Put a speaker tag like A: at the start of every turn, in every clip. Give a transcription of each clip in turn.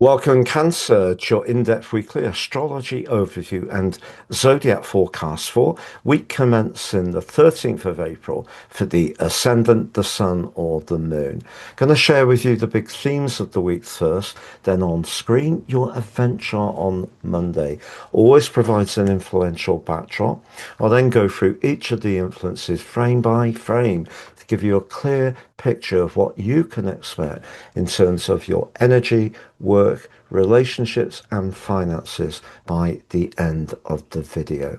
A: Welcome, Cancer, to your in-depth weekly astrology overview and zodiac forecast for week commencing the 13th of April for the ascendant, the sun, or the moon. Going to share with you the big themes of the week first, then on screen, your event chart on Monday. Always provides an influential backdrop. I'll then go through each of the influences frame by frame to give you a clear picture of what you can expect in terms of your energy, work, relationships, and finances by the end of the video.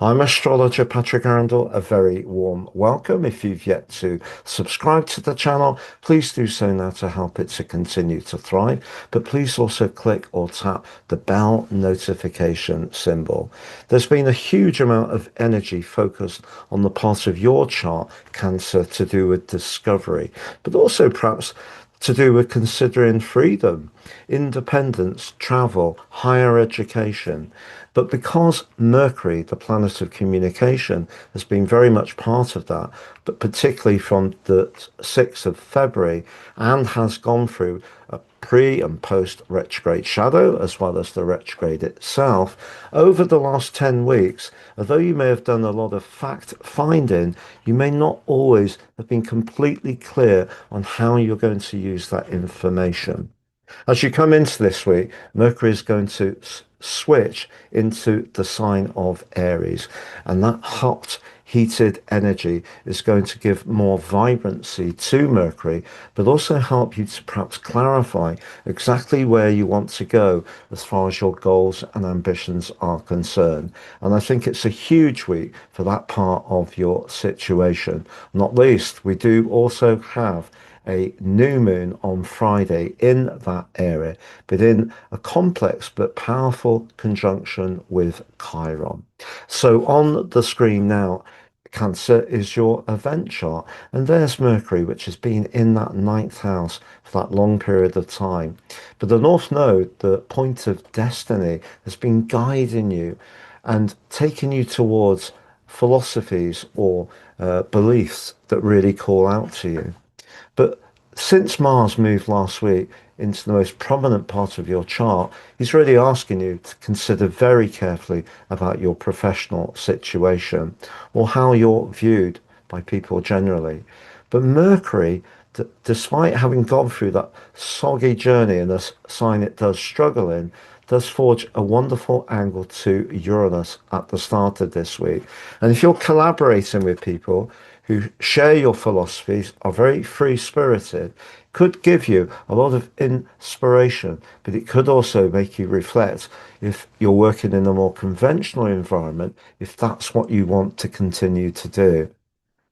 A: I'm astrologer Patrick Arundel. A very warm welcome. If you've yet to subscribe to the channel, please do so now to help it to continue to thrive. But please also click or tap the bell notification symbol. There's been a huge amount of energy focused on the part of your chart, Cancer, to do with discovery, but also perhaps to do with considering freedom, independence, travel, higher education. But because Mercury, the planet of communication, has been very much part of that, but particularly from the 6th of February, and has gone through a pre and post retrograde shadow, as well as the retrograde itself, over the last 10 weeks, although you may have done a lot of fact finding, you may not always have been completely clear on how you're going to use that information. As you come into this week, Mercury is going to switch into the sign of Aries, and that hot, heated energy is going to give more vibrancy to Mercury, but also help you to perhaps clarify exactly where you want to go as far as your goals and ambitions are concerned. And I think it's a huge week for that part of your situation. Not least, we do also have a new moon on Friday in that area, but in a complex but powerful conjunction with Chiron. So on the screen now, Cancer is your event chart, and there's Mercury, which has been in that ninth house for that long period of time. But the North Node, the point of destiny, has been guiding you and taking you towards philosophies or beliefs that really call out to you. But since Mars moved last week into the most prominent part of your chart, he's really asking you to consider very carefully about your professional situation or how you're viewed by people generally. But Mercury, despite having gone through that soggy journey and a sign it does struggle in, does forge a wonderful angle to Uranus at the start of this week. And if you're collaborating with people who share your philosophies, are very free-spirited, could give you a lot of inspiration, but it could also make you reflect if you're working in a more conventional environment, if that's what you want to continue to do.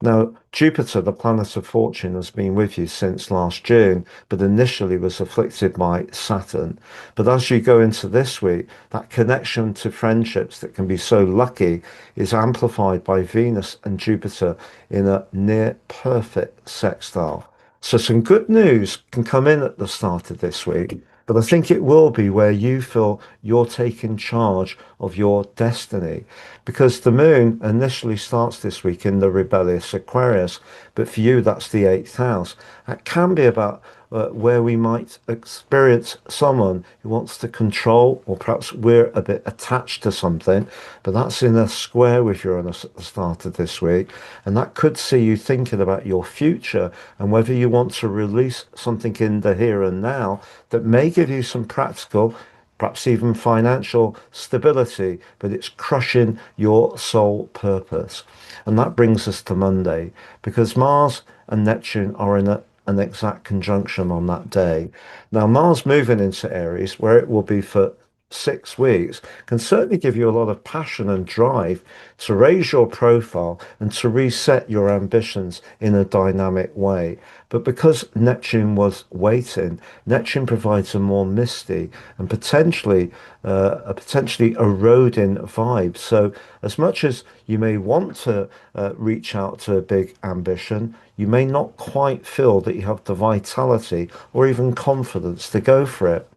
A: Now, Jupiter, the planet of fortune, has been with you since last June, but initially was afflicted by Saturn. But as you go into this week, that connection to friendships that can be so lucky is amplified by Venus and Jupiter in a near perfect sextile. So some good news can come in at the start of this week, but I think it will be where you feel you're taking charge of your destiny. Because the moon initially starts this week in the rebellious Aquarius, but for you, that's the eighth house. That can be about where we might experience someone who wants to control, or perhaps we're a bit attached to something, but that's in a square with Uranus at the start of this week. And that could see you thinking about your future and whether you want to release something in the here and now that may give you some practical, perhaps even financial stability, but it's crushing your sole purpose. And that brings us to Monday, because Mars and Neptune are in an exact conjunction on that day. Now, Mars moving into Aries, where it will be for 6 weeks, can certainly give you a lot of passion and drive to raise your profile and to reset your ambitions in a dynamic way. But because Neptune was waiting, Neptune provides a more misty and potentially a potentially eroding vibe. So as much as you may want to reach out to a big ambition, you may not quite feel that you have the vitality or even confidence to go for it.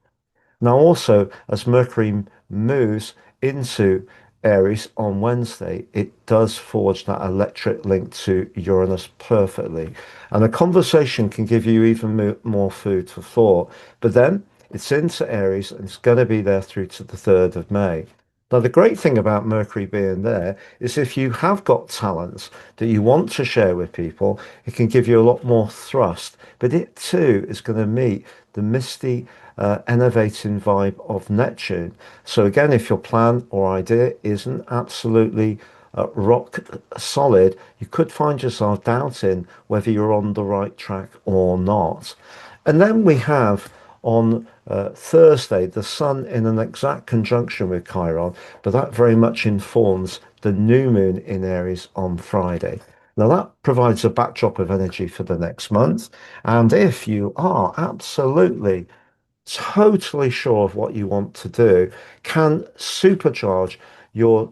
A: Now, also, as Mercury moves into Aries on Wednesday, it does forge that electric link to Uranus perfectly. And a conversation can give you even more food for thought. But then It's into Aries and it's going to be there through to the 3rd of May. Now, the great thing about Mercury being there is if you have got talents that you want to share with people, it can give you a lot more thrust. But it too is going to meet the misty, enervating vibe of Neptune. So again, if your plan or idea isn't absolutely rock solid, you could find yourself doubting whether you're on the right track or not. And then we have on Thursday the Sun in an exact conjunction with Chiron, but that very much informs the new moon in Aries on Friday. Now, that provides a backdrop of energy for the next month. And if you are absolutely totally sure of what you want to do, can supercharge your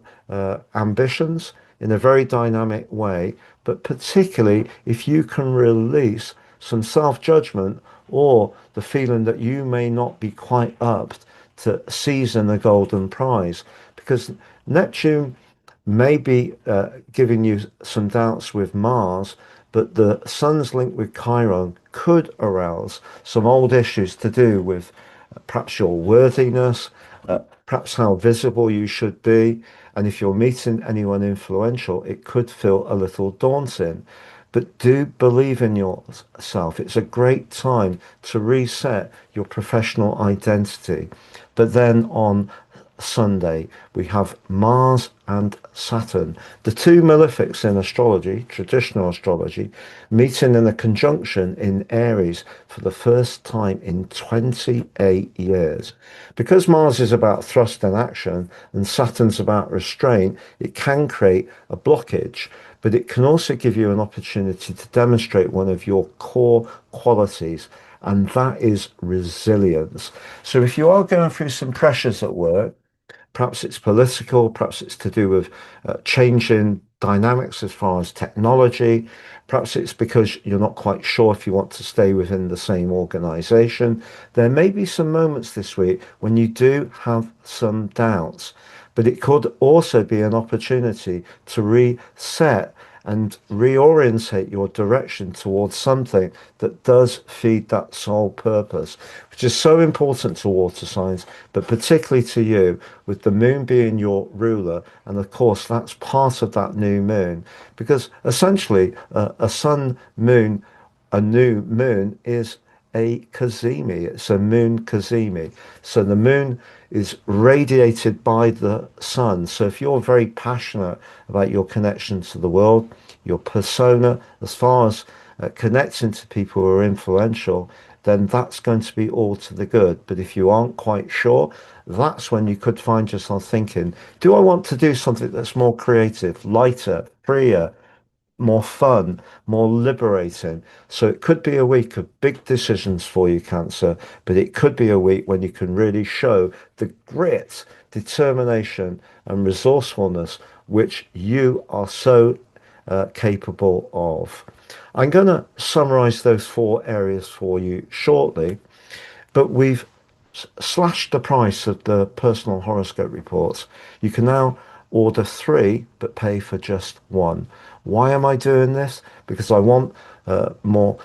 A: ambitions in a very dynamic way, but particularly if you can release some self-judgment or the feeling that you may not be quite up to seizing the golden prize, because Neptune may be giving you some doubts with Mars, but the Sun's link with Chiron could arouse some old issues to do with perhaps your worthiness, perhaps how visible you should be. And if you're meeting anyone influential, it could feel a little daunting. But do believe in yourself. It's a great time to reset your professional identity. But then on Sunday, we have Mars and Saturn, the two malefics in astrology, traditional astrology, meeting in a conjunction in Aries for the first time in 28 years. Because Mars is about thrust and action and Saturn's about restraint, it can create a blockage, but it can also give you an opportunity to demonstrate one of your core qualities, and that is resilience. So if you are going through some pressures at work, perhaps it's political, perhaps it's to do with changing dynamics as far as technology, perhaps it's because you're not quite sure if you want to stay within the same organization. There may be some moments this week when you do have some doubts, but it could also be an opportunity to reset and reorientate your direction towards something that does feed that soul purpose, which is so important to water signs, but particularly to you, with the moon being your ruler. And of course, that's part of that new moon, because essentially, a sun moon, a new moon is a cazimi. It's a moon cazimi. So the moon is radiated by the sun. So if you're very passionate about your connection to the world, your persona, as far as connecting to people who are influential, then that's going to be all to the good. But if you aren't quite sure, that's when you could find yourself thinking, do I want to do something that's more creative, lighter, freer, more fun, more liberating? So it could be a week of big decisions for you, Cancer, but it could be a week when you can really show the grit, determination, and resourcefulness which you are so capable of. I'm going to summarize those four areas for you shortly, but we've slashed the price of the personal horoscope reports. You can now order three, but pay for just one. Why am I doing this? Because I want more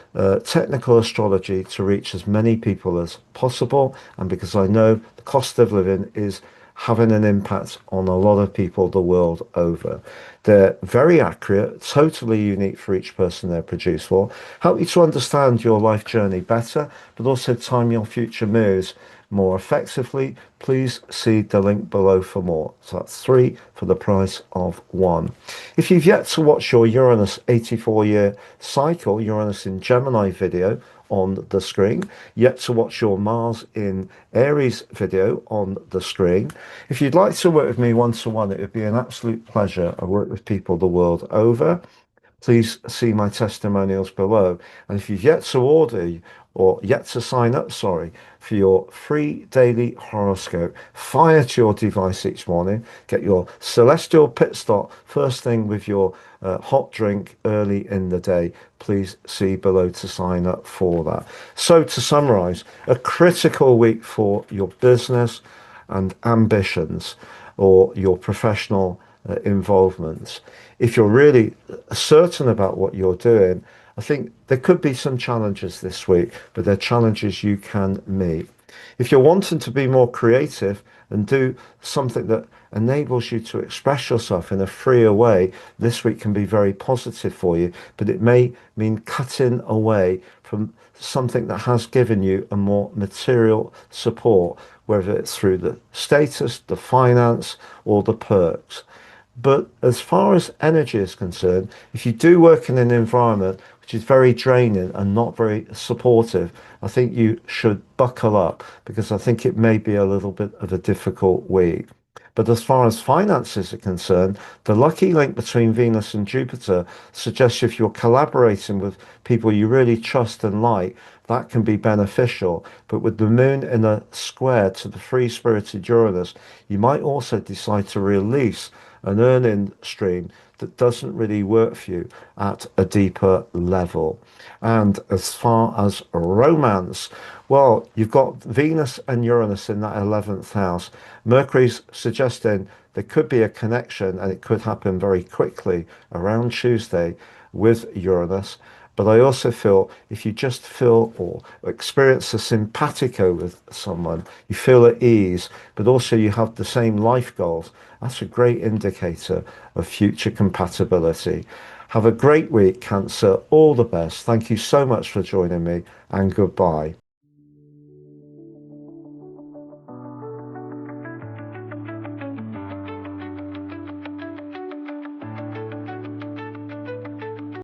A: technical astrology to reach as many people as possible, and because I know the cost of living is having an impact on a lot of people the world over. They're very accurate, totally unique for each person they're produced for, help you to understand your life journey better, but also time your future moves more effectively. Please see the link below for more. So that's three for the price of one. If you've yet to watch your Uranus 84-year cycle, Uranus in Gemini video on the screen, yet to watch your Mars in Aries video on the screen. If you'd like to work with me one-to-one, it would be an absolute pleasure. I work with people the world over. Please see my testimonials below. And if you've yet to order or yet to sign up, sorry, for your free daily horoscope, fire to your device each morning, get your celestial pit stop first thing with your hot drink early in the day, please see below to sign up for that. So to summarize, a critical week for your business and ambitions or your professional involvements. If you're really certain about what you're doing, I think there could be some challenges this week, but they're challenges you can meet. If you're wanting to be more creative and do something that enables you to express yourself in a freer way, this week can be very positive for you, but it may mean cutting away from something that has given you a more material support, whether it's through the status, the finance, or the perks. But as far as energy is concerned, if you do work in an environment which is very draining and not very supportive, I think you should buckle up because I think it may be a little bit of a difficult week. But as far as finances are concerned, the lucky link between Venus and Jupiter suggests if you're collaborating with people you really trust and like, that can be beneficial. But with the moon in a square to the free-spirited Uranus, you might also decide to release an earning stream that doesn't really work for you at a deeper level. And as far as romance, well, you've got Venus and Uranus in that 11th house. Mercury's suggesting there could be a connection and it could happen very quickly around Tuesday with Uranus. But I also feel if you just feel or experience a simpatico with someone, you feel at ease, but also you have the same life goals, that's a great indicator of future compatibility. Have a great week, Cancer. All the best. Thank you so much for joining me, and goodbye.